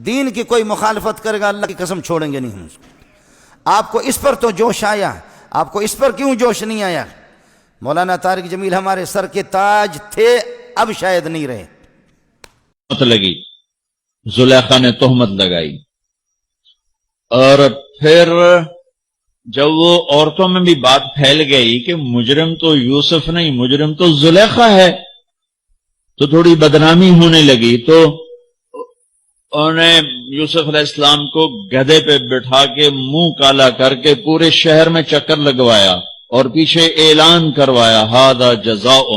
دین کی کوئی مخالفت کرے گا اللہ کی قسم چھوڑیں گے نہیں ہم اس کو۔ آپ کو اس پر تو جوش آیا، آپ کو اس پر کیوں جوش نہیں آیا؟ مولانا طارق جمیل ہمارے سر کے تاج تھے، اب شاید نہیں رہے۔ لگی زلیخا نے تہمت لگائی، اور پھر جب وہ عورتوں میں بھی بات پھیل گئی کہ مجرم تو یوسف نہیں، مجرم تو زلیخا ہے، تو تھوڑی بدنامی ہونے لگی، تو انہوں نے یوسف علیہ السلام کو گدھے پہ بٹھا کے منہ کالا کر کے پورے شہر میں چکر لگوایا اور پیچھے اعلان کروایا ھذا جزاء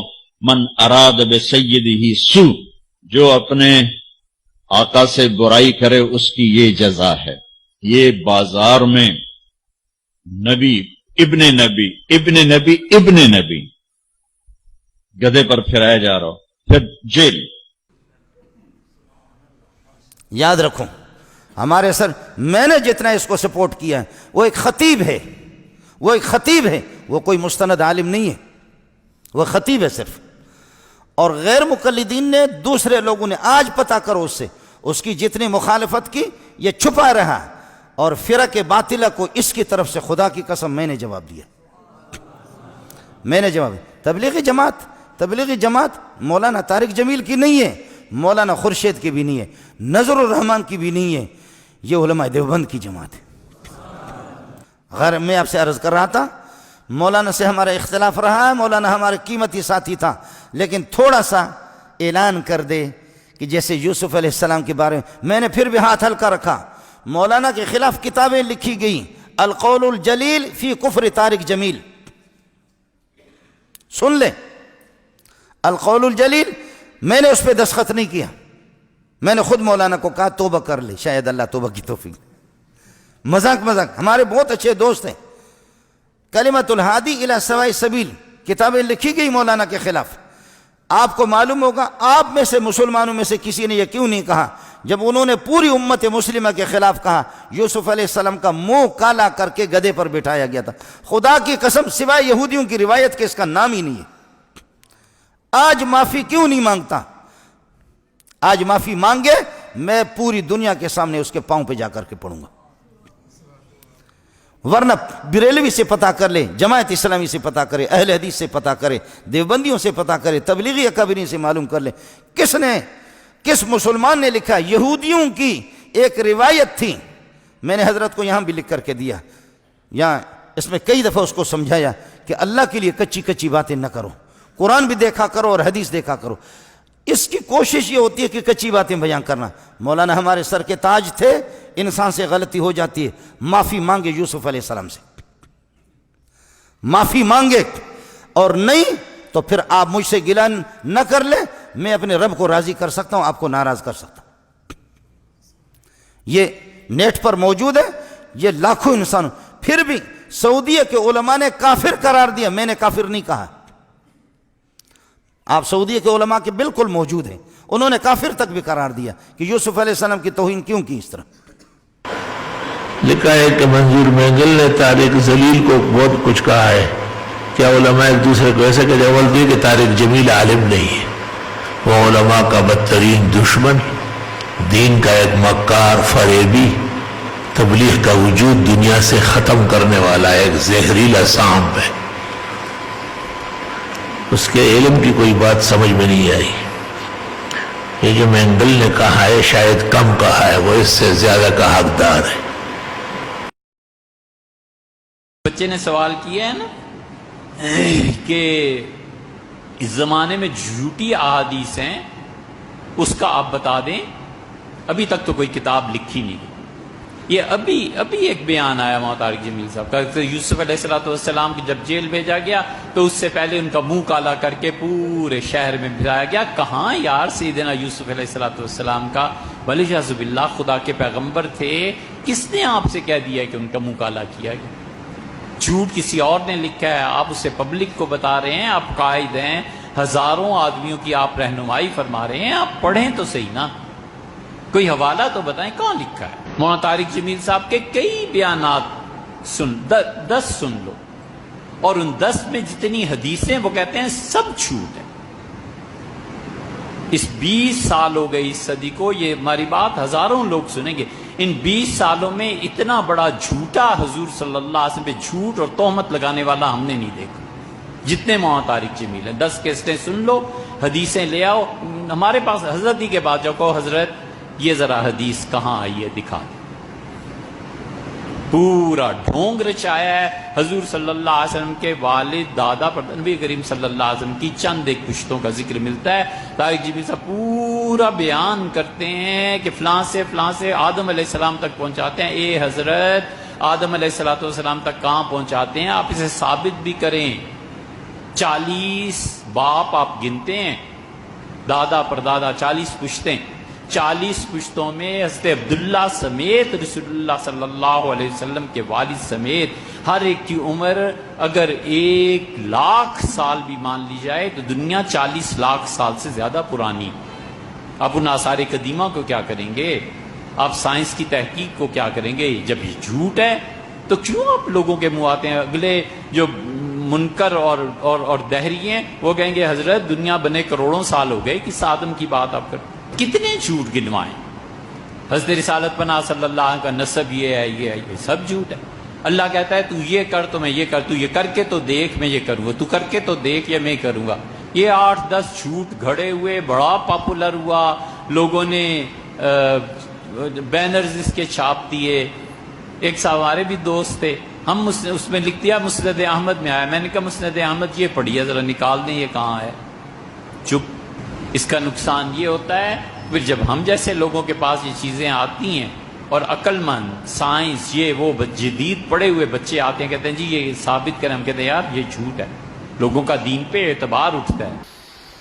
من اراد بسیدہ سوء، جو اپنے آقا سے برائی کرے اس کی یہ جزا ہے۔ یہ بازار میں نبی ابن نبی ابن نبی ابن نبی گدھے پر پھرایا جا رہا، پھر جیل۔ یاد رکھو ہمارے سر، میں نے جتنا اس کو سپورٹ کیا ہے، وہ ایک خطیب ہے، وہ ایک خطیب ہے، وہ کوئی مستند عالم نہیں ہے، وہ خطیب ہے صرف۔ اور غیر مقلدین نے، دوسرے لوگوں نے، آج پتہ کرو اس سے، اس کی جتنی مخالفت کی یہ چھپا رہا، اور فرق باطلہ کو اس کی طرف سے خدا کی قسم میں نے جواب دیا، میں نے جواب دیا۔ تبلیغی جماعت مولانا طارق جمیل کی نہیں ہے، مولانا خورشید کی بھی نہیں ہے، نظر الرحمان کی بھی نہیں ہے، یہ علماء دیوبند کی جماعت ہے۔ غیر میں آپ سے عرض کر رہا تھا، مولانا سے ہمارا اختلاف رہا ہے، مولانا ہمارے قیمتی ساتھی تھا، لیکن تھوڑا سا اعلان کر دے کہ جیسے یوسف علیہ السلام کے بارے میں نے پھر بھی ہاتھ ہلکا رکھا۔ مولانا کے خلاف کتابیں لکھی گئیں، القول الجلیل فی کفر طارق جمیل، سن لیں، القول الجلیل، میں نے اس پہ دستخط نہیں کیا، میں نے خود مولانا کو کہا توبہ کر لے، شاید اللہ توبہ کی توفیق۔ مذاق ہمارے بہت اچھے دوست ہیں، کلمۃ الہادی الی سواء السبیل کتابیں لکھی گئی مولانا کے خلاف۔ آپ کو معلوم ہوگا آپ میں سے، مسلمانوں میں سے کسی نے یہ کیوں نہیں کہا جب انہوں نے پوری امت مسلمہ کے خلاف کہا یوسف علیہ السلام کا منہ کالا کر کے گدھے پر بٹھایا گیا تھا؟ خدا کی قسم سوائے یہودیوں کی روایت کے اس کا نام ہی نہیں ہے۔ آج معافی کیوں نہیں مانگتا؟ آج معافی مانگے، میں پوری دنیا کے سامنے اس کے پاؤں پہ جا کر کے پڑوں گا، ورنہ بریلوی سے پتہ کر لے، جماعت اسلامی سے پتہ کرے، اہل حدیث سے پتہ کرے، دیوبندیوں سے پتہ کرے، تبلیغی اکابرین سے معلوم کر لے، کس مسلمان نے لکھا؟ یہودیوں کی ایک روایت تھی، میں نے حضرت کو یہاں بھی لکھ کر کے دیا، یہاں اس میں کئی دفعہ اس کو سمجھایا کہ اللہ کے لیے کچی باتیں نہ کرو، قرآن بھی دیکھا کرو اور حدیث دیکھا کرو۔ اس کی کوشش یہ ہوتی ہے کہ کچی باتیں بیان کرنا۔ مولانا ہمارے سر کے تاج تھے، انسان سے غلطی ہو جاتی ہے، معافی مانگے یوسف علیہ السلام سے، معافی مانگے، اور نہیں تو پھر آپ مجھ سے گلہ نہ کر لیں، میں اپنے رب کو راضی کر سکتا ہوں، آپ کو ناراض کر سکتا ہوں۔ یہ نیٹ پر موجود ہے، یہ لاکھوں انسانوں، پھر بھی سعودیہ کے علماء نے کافر قرار دیا، میں نے کافر نہیں کہا۔ آپ سعودیہ کے علماء کے بالکل موجود ہیں، انہوں نے کافر تک بھی قرار دیا کہ یوسف علیہ السلام کی توہین کیوں کی اس طرح۔ لکھا ہے کہ منظور مینگل نے طارق جلیل کو بہت کچھ کہا ہے، کیا علماء ایک دوسرے کو ایسا کہ جواب دیے کہ طارق جمیل عالم نہیں ہے، وہ علماء کا بدترین دشمن، دین کا ایک مکار فریبی، تبلیغ کا وجود دنیا سے ختم کرنے والا ایک زہریلا سانپ ہے۔ اس کے علم کی کوئی بات سمجھ میں نہیں آئی۔ یہ جو مینگل نے کہا ہے شاید کم کہا ہے، وہ اس سے زیادہ کا حقدار ہے۔ بچے نے سوال کیا ہے نا کہ اس زمانے میں جھوٹی احادیث ہیں، اس کا آپ بتا دیں۔ ابھی تک تو کوئی کتاب لکھی نہیں، یہ ابھی ایک بیان آیا مولانا طارق جمیل صاحب کا، یوسف علیہ السلام کی جب جیل بھیجا گیا تو اس سے پہلے ان کا منہ کالا کر کے پورے شہر میں بھجایا گیا۔ کہاں یار سیدنا یوسف علیہ السلام کا ولیعوذ باللہ خدا کے پیغمبر تھے، کس نے آپ سے کہہ دیا کہ ان کا منہ کالا کیا گیا؟ جھوٹ کسی اور نے لکھا ہے، آپ اسے پبلک کو بتا رہے ہیں، آپ قائد ہیں، ہزاروں آدمیوں کی آپ رہنمائی فرما رہے ہیں، آپ پڑھیں تو صحیح نا، کوئی حوالہ تو بتائیں کہاں لکھا ہے۔ مولانا طارق جمیل صاحب کے کئی بیانات 10 سن لو، اور ان 10 میں جتنی حدیثیں وہ کہتے ہیں سب جھوٹ ہے، اس 20 سال ہو گئے اس صدی کو، یہ ہماری بات ہزاروں لوگ سنیں گے، ان 20 سالوں میں اتنا بڑا جھوٹا حضور صلی اللہ علیہ وسلم پہ جھوٹ اور تہمت لگانے والا ہم نے نہیں دیکھا۔ جتنے مولانا طارق جمیل ہیں 10 کیسٹیں سن لو، حدیثیں لے آؤ، ہمارے پاس حضرت ہی کے بعد جاؤ، کہو حضرت یہ ذرا حدیث کہاں آئی ہے دکھا دیں۔ پورا ڈھونگ رچایا ہے حضور صلی اللہ علیہ وسلم کے والد دادا پر نبی کریم صلی اللہ علیہ وسلم کی چند ایک پشتوں کا ذکر ملتا ہے۔ طارق جمیل صاحب پورا بیان کرتے ہیں کہ فلاں سے آدم علیہ السلام تک پہنچاتے ہیں۔ اے حضرت آدم علیہ السلام تک کہاں پہنچاتے ہیں؟ آپ اسے ثابت بھی کریں۔ 40 باپ آپ گنتے ہیں، دادا پر دادا 40 پشتیں، 40 پشتوں میں حضرت عبداللہ سمیت رسول اللہ صلی اللہ علیہ وسلم کے والد سمیت ہر ایک کی عمر اگر 1,00,000 سال بھی مان لی جائے تو دنیا 40 لاکھ سال سے زیادہ پرانی۔ آپ ان آثار قدیمہ کو کیا کریں گے؟ آپ سائنس کی تحقیق کو کیا کریں گے؟ جب یہ جھوٹ ہے تو کیوں آپ لوگوں کے منہ آتے ہیں؟ اگلے جو منکر اور دہری ہیں وہ کہیں گے حضرت دنیا بنے کروڑوں سال ہو گئے، کس آدم کی بات آپ کر؟ کتنے جھوٹ گنوائیں؟ حضرت رسالت پناہ صلی اللہ علیہ وسلم کا نسب یہ ہے، یہ سب جھوٹ ہے۔ اللہ کہتا ہے تو یہ کر تو میں یہ کر، تو یہ کر کے تو دیکھ میں یہ کروں گا، تو کر کے تو دیکھ یا میں کروں گا۔ یہ 8-10 جھوٹ گھڑے ہوئے، بڑا پاپولر ہوا، لوگوں نے بینرز اس کے چھاپ دیے۔ ایک صاحب ہمارے بھی دوست تھے، ہم اس میں لکھ دیا مسند احمد میں آیا، میں نے کہا مسند احمد یہ پڑھیے ذرا نکال دیں یہ کہاں ہے۔ چپ۔ اس کا نقصان یہ ہوتا ہے پھر جب ہم جیسے لوگوں کے پاس یہ چیزیں آتی ہیں اور عقل مند سائنس یہ وہ جدید پڑھے ہوئے بچے آتے ہیں کہتے ہیں جی یہ ثابت کریں، ہم کہتے ہیں یار یہ جھوٹ ہے، لوگوں کا دین پہ اعتبار اٹھتا ہے۔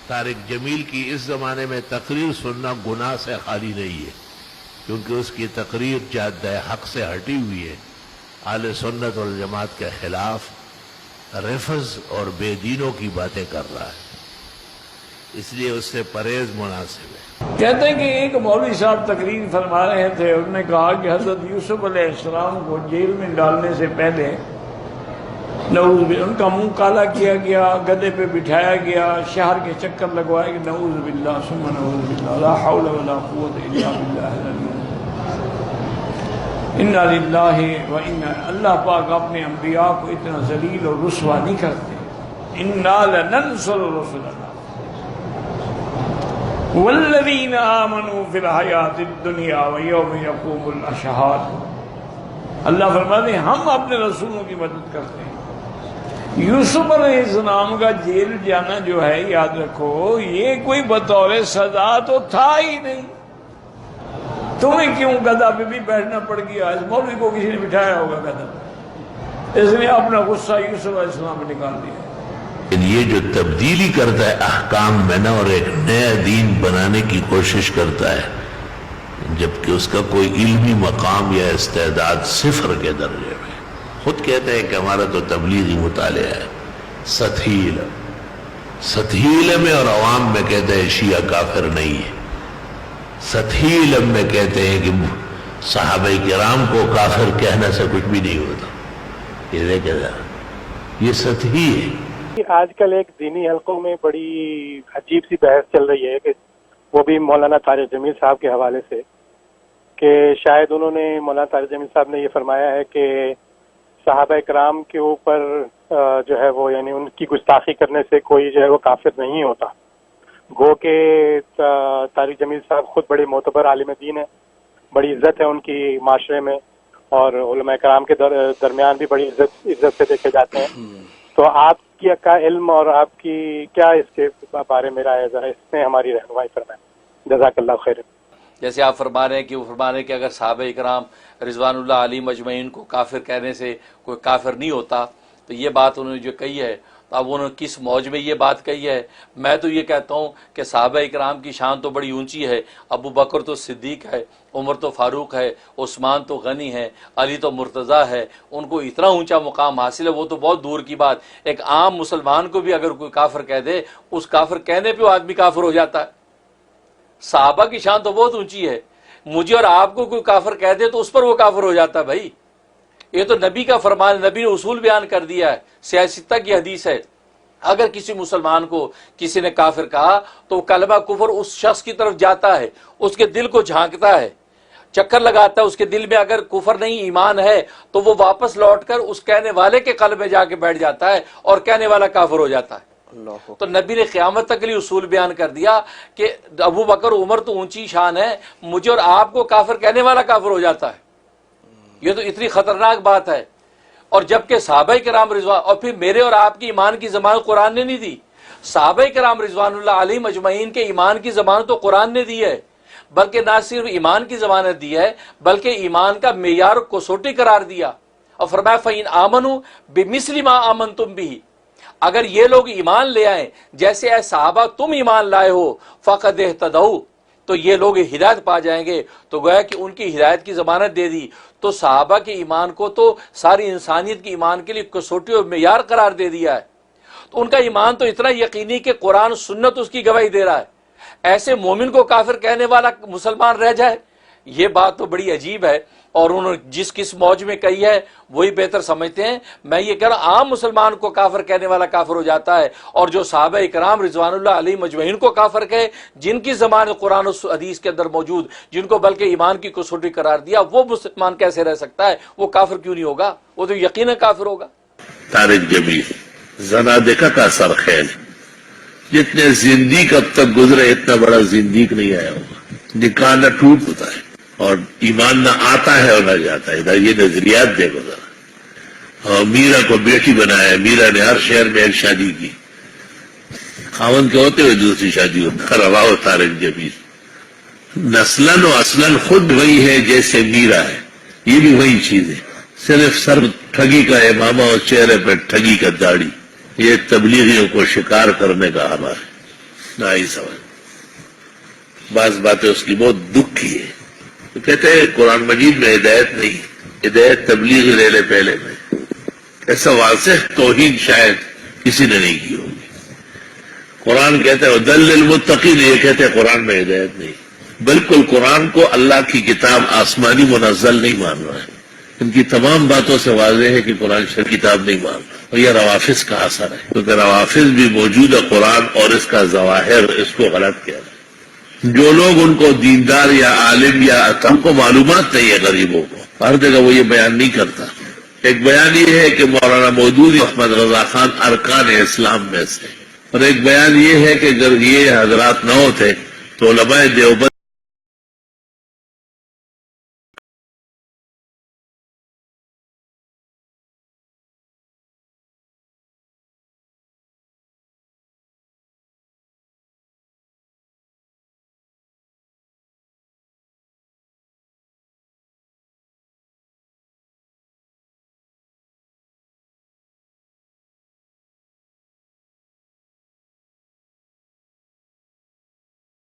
طارق جمیل کی اس زمانے میں تقریر سننا گناہ سے خالی نہیں ہے، کیونکہ اس کی تقریر جادہ حق سے ہٹی ہوئی ہے، اہل سنت والجماعت کے خلاف رفض اور بے دینوں کی باتیں کر رہا ہے، اس لیے اس سے پرہیز مناسب ہے۔ کہتے ہیں کہ ایک مولوی صاحب تقریر فرما رہے تھے، انہوں نے کہا کہ حضرت یوسف علیہ السلام کو جیل میں ڈالنے سے پہلے نعوذ باللہ ان کا منہ کالا کیا گیا، گدے پہ بٹھایا گیا، شہر کے چکر لگوائے گئے، نعوذ باللہ ثم نعوذ باللہ لا حول ولا قوت الا باللہ العلی انا للہ و انا، اللہ پاک اپنے انبیاء کو اتنا ذلیل اور رسوا نہیں کرتے۔ انا لننصر رسلنا والذین آمنوا فی الحیات الدنیا ویوم یقوم الاشہاد، اللہ فرماتے ہیں ہم اپنے رسولوں کی مدد کرتے ہیں۔ یوسف علیہ السلام کا جیل جانا جو ہے یاد رکھو یہ کوئی بطور سزا تو تھا ہی نہیں، تمہیں کیوں گدھا پہ بھی بیٹھنا پڑ گیا؟ اس مولوی کو کسی نے بٹھایا ہوگا گدھا پہ، اس نے اپنا غصہ یوسف علیہ السلام پہ نکال دیا۔ یہ جو تبدیلی کرتا ہے احکام میں نا اور ایک نیا دین بنانے کی کوشش کرتا ہے جبکہ اس کا کوئی علمی مقام یا استعداد صفر کے درجے میں، خود کہتے ہیں کہ ہمارا تو تبلیغی مطالعہ ہے، سطحی علم میں اور عوام میں کہتے ہیں شیعہ کافر نہیں ہے، سطحی علم میں کہتے ہیں کہ صحابہ کرام کو کافر کہنے سے کچھ بھی نہیں ہوتا، یہ دیکھیں ذرا یہ سطحی ہے۔ آج کل ایک دینی حلقوں میں بڑی عجیب سی بحث چل رہی ہے کہ وہ بھی مولانا طارق جمیل صاحب کے حوالے سے، کہ شاید انہوں نے مولانا طارق جمیل صاحب نے یہ فرمایا ہے کہ صحابہ کرام کے اوپر جو ہے وہ یعنی ان کی گستاخی کرنے سے کوئی جو ہے وہ کافر نہیں ہوتا، گو کہ طارق جمیل صاحب خود بڑے معتبر عالم دین ہیں، بڑی عزت ہے ان کی معاشرے میں اور علماء کرام کے درمیان بھی بڑی عزت سے دیکھے جاتے ہیں، تو آپ کا علم اور آپ کی کیا اس کے بارے میں رائے، ذرا اس میں ہماری رہنمائی فرمائیں، جزاک اللہ خیر۔ جیسے آپ فرما رہے ہیں کہ وہ فرما رہے ہیں کہ اگر صحابہ اکرام رضوان اللہ علیہ مجمعین کو کافر کہنے سے کوئی کافر نہیں ہوتا، تو یہ بات انہوں نے جو کہی ہے تو اب انہوں نے کس موج میں یہ بات کہی ہے؟ میں تو یہ کہتا ہوں کہ صحابہ اکرام کی شان تو بڑی اونچی ہے، ابو بکر تو صدیق ہے، عمر تو فاروق ہے، عثمان تو غنی ہے، علی تو مرتضیٰ ہے، ان کو اتنا اونچا مقام حاصل ہے، وہ تو بہت دور کی بات۔ ایک عام مسلمان کو بھی اگر کوئی کافر کہہ دے، اس کافر کہنے پہ وہ آدمی کافر ہو جاتا ہے۔ صحابہ کی شان تو بہت اونچی ہے، مجھے اور آپ کو کوئی کافر کہہ دے تو اس پر وہ کافر ہو جاتا ہے۔ بھائی یہ تو نبی کا فرمان، نبی نے اصول بیان کر دیا ہے، سیاستہ کی حدیث ہے اگر کسی مسلمان کو کسی نے کافر کہا تو وہ کلمہ کفر اس شخص کی طرف جاتا ہے، اس کے دل کو جھانکتا ہے، چکر لگاتا ہے، اس کے دل میں اگر کفر نہیں ایمان ہے تو وہ واپس لوٹ کر اس کہنے والے کے قلب میں جا کے بیٹھ جاتا ہے اور کہنے والا کافر ہو جاتا ہے۔ تو نبی نے قیامت تک کے لیے اصول بیان کر دیا کہ ابو بکر عمر تو اونچی شان ہے، مجھے اور آپ کو کافر کہنے والا کافر ہو جاتا ہے۔ یہ تو اتنی خطرناک بات ہے۔ اور جبکہ صحابہ کرام رضوان، اور پھر میرے اور آپ کی ایمان کی ضمانت قرآن نے نہیں دی، صحابہ کرام رضوان اللہ علیہم اجمعین کے ایمان کی ضمانت تو قرآن نے دی ہے، بلکہ نہ صرف ایمان کی ضمانت دی ہے بلکہ ایمان کا معیار کوسوٹی قرار دیا، اور فرمایا فَإِنْ آمَنُوا بِمِثْلِ مَا آمَنْتُمْ بِهِ، اگر یہ لوگ ایمان لے آئیں جیسے اے صحابہ تم ایمان لائے ہو فَقَدْ اهْتَدَوْا، تو یہ لوگ ہدایت پا جائیں گے۔ تو گویا کہ ان کی ہدایت کی ضمانت دے دی، تو صحابہ کے ایمان کو تو ساری انسانیت کے ایمان کے لیے کسوٹی اور معیار قرار دے دیا ہے۔ تو ان کا ایمان تو اتنا یقینی کہ قرآن سنت اس کی گواہی دے رہا ہے، ایسے مومن کو کافر کہنے والا مسلمان رہ جائے، یہ بات تو بڑی عجیب ہے۔ اور انہوں نے جس کس موج میں کہی ہے وہی بہتر سمجھتے ہیں۔ میں یہ کہہ رہا ہوں عام مسلمان کو کافر کہنے والا کافر ہو جاتا ہے، اور جو صحابہ کرام رضوان اللہ علیہم اجمعین کو کافر کہے، جن کی زبان قرآن و حدیث کے اندر موجود، جن کو بلکہ ایمان کی کسوٹی قرار دیا، وہ مسلمان کیسے رہ سکتا ہے؟ وہ کافر کیوں نہیں ہوگا؟ وہ تو یقیناً کافر ہوگا۔ طارق جمیل زنادقہ کا سرخیل، جتنے زندیق اب تک گزرے اتنا بڑا زندیق نہیں آیا ہوگا۔ نکاح نہ ٹوٹ ہوتا ہے اور ایمان نہ آتا ہے اور نہ جاتا ہے۔ ادھر یہ نظریات دیکھو ذرا۔ اور میرا کو بیٹی بنایا، میرا نے ہر شہر میں ایک شادی کی، خاوند کے ہوتے ہوئے دوسری شادی ہوتا۔ رواہ طارق جمیل نسلاً و اصلاً خود وہی ہے جیسے میرا ہے، یہ بھی وہی چیز ہے، صرف سر ٹھگی کا امامہ اور چہرے پہ ٹھگی کا داڑھی۔ یہ تبلیغیوں کو شکار کرنے کا عمل ہے، نہ ہی سمجھ۔ بعض باتیں اس کی بہت دکھ کی ہے۔ تو کہتے ہیں قرآن مجید میں ہدایت نہیں، ہدایت تبلیغ لے لے پہلے میں۔ ایسا واضح توہین شاید کسی نے نہیں کی ہوگی۔ قرآن کہتے ہیں ہدی للمتقین، یہ کہتے ہیں قرآن میں ہدایت نہیں۔ بالکل قرآن کو اللہ کی کتاب آسمانی منزل نہیں مان رہا ہے۔ ان کی تمام باتوں سے واضح ہے کہ قرآن شریف کتاب نہیں مان رہا، اور یہ روافظ کا اثر ہے، کیونکہ روافظ بھی موجود ہے قرآن اور اس کا ظواہر اس کو غلط کہہ رہے ہیں۔ جو لوگ ان کو دیندار یا عالم یا ہم کو معلومات نہیں ہے غریبوں کو، ہر جگہ وہ یہ بیان نہیں کرتا۔ ایک بیان یہ ہے کہ مولانا مودودی احمد رضا خان ارکان اسلام میں سے، اور ایک بیان یہ ہے کہ اگر یہ حضرات نہ ہوتے تو علماء دیوبند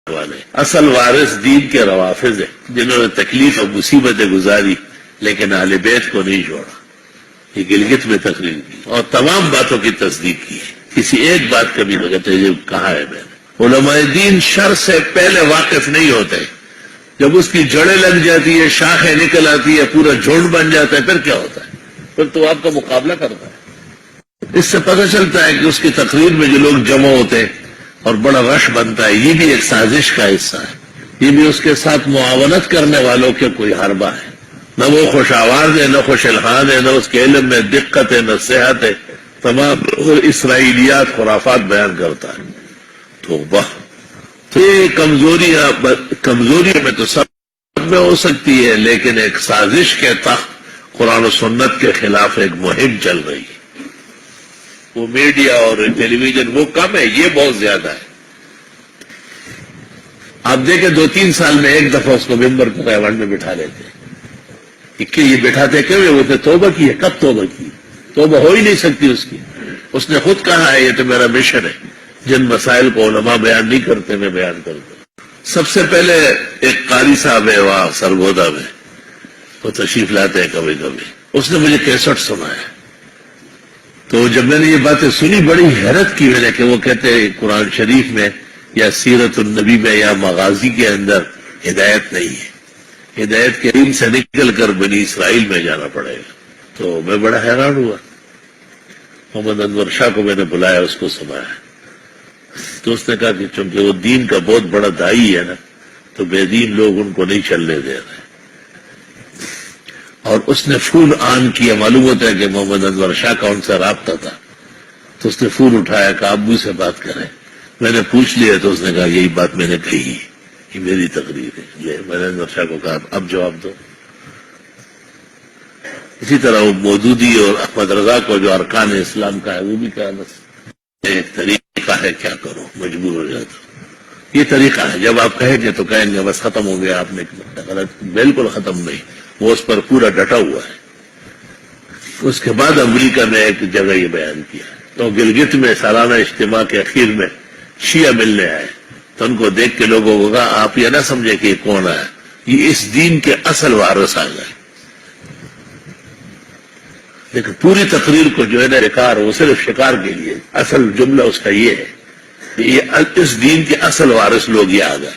والے اصل وارث دین کے روافظ ہیں، جنہوں نے تکلیف اور مصیبتیں گزاری لیکن اہل بیت کو نہیں چھوڑا۔ یہ گلگت میں تقریر کی اور تمام باتوں کی تصدیق کی، کسی ایک بات کا بھی نہ کہتے یہ کہا ہے میں نے۔ علماء دین شر سے پہلے واقف نہیں ہوتے، جب اس کی جڑیں لگ جاتی ہے، شاخیں نکل آتی ہے، پورا جھنڈ بن جاتا ہے، پھر کیا ہوتا ہے؟ پھر تو آپ کا مقابلہ کرتا ہے۔ اس سے پتہ چلتا ہے کہ اس کی تقریر میں جو لوگ جمع ہوتے ہیں اور بڑا رش بنتا ہے، یہ بھی ایک سازش کا حصہ ہے، یہ بھی اس کے ساتھ معاونت کرنے والوں کے کوئی حربہ ہے۔ نہ وہ خوش آواز ہے، نہ خوش الحان ہے، نہ اس کے علم میں دقت ہے، نہ صحت ہے، تمام اسرائیلیات خرافات بیان کرتا ہے۔ تو یہ کمزوریوں میں تو سب میں ہو سکتی ہے، لیکن ایک سازش کے تحت قرآن و سنت کے خلاف ایک مہم چل رہی ہے۔ وہ میڈیا اور ٹیلی ویژن وہ کم ہے، یہ بہت زیادہ ہے۔ آپ دیکھیں 2-3 سال میں ایک دفعہ اس کو ممبر کو ایوانٹ میں بٹھا لیتے ہیں۔ کہ یہ بٹھاتے کیوں؟ وہ تو توبہ کی ہے۔ کب توبہ کی؟ توبہ ہو ہی نہیں سکتی اس کی۔ اس نے خود کہا ہے یہ تو میرا مشن ہے، جن مسائل کو علماء بیان نہیں کرتے میں بیان کرتا ہوں۔ سب سے پہلے ایک قاری صاحب ہے وہاں سرگودا میں، وہ تشریف لاتے ہیں کبھی کبھی، اس نے مجھے کیسٹ سنایا۔ تو جب میں نے یہ باتیں سنی بڑی حیرت کی میں نے، کہ وہ کہتے ہیں قرآن شریف میں یا سیرت النبی میں یا مغازی کے اندر ہدایت نہیں ہے، ہدایت کے علم سے نکل کر بنی اسرائیل میں جانا پڑے گا۔ تو میں بڑا حیران ہوا، محمد انور شاہ کو میں نے بلایا، اس کو سنایا تو اس نے کہا کہ چونکہ وہ دین کا بہت بڑا داعی ہے نا تو بے دین لوگ ان کو نہیں چلنے دے رہے. اور اس نے فون آن کیا، معلوم ہوتا ہے کہ محمد انور شاہ کا ان سے رابطہ تھا، تو اس نے فون اٹھایا کہ ابو سے بات کریں. میں نے پوچھ لیا تو اس نے کہا یہی بات میں نے کہی، یہ میری تقریر ہے. میں نے انور شاہ کو کہا اب جواب دو. اسی طرح وہ مودودی اور احمد رضا کو جو ارکان اسلام کا ہے وہ بھی کہا بس ایک طریقہ ہے، کیا کرو مجبور ہو جاتا. یہ طریقہ ہے، جب آپ کہیں گے تو کہیں گے بس ختم ہو گیا، آپ نے غلط. بالکل ختم نہیں، وہ اس پر پورا ڈٹا ہوا ہے. اس کے بعد امریکہ نے ایک جگہ یہ بیان کیا تو گلگت میں سالانہ اجتماع کے اخیر میں شیعہ ملنے آئے تو ان کو دیکھ کے لوگوں کو کہا آپ یہ نہ سمجھے کہ یہ کون ہے، یہ اس دین کے اصل وارث آ گئے. لیکن پوری تقریر کو جو ہے نا شکار، وہ صرف شکار کے لیے، اصل جملہ اس کا یہ ہے کہ یہ اس دین کے اصل وارث لوگ یہ آ گئے.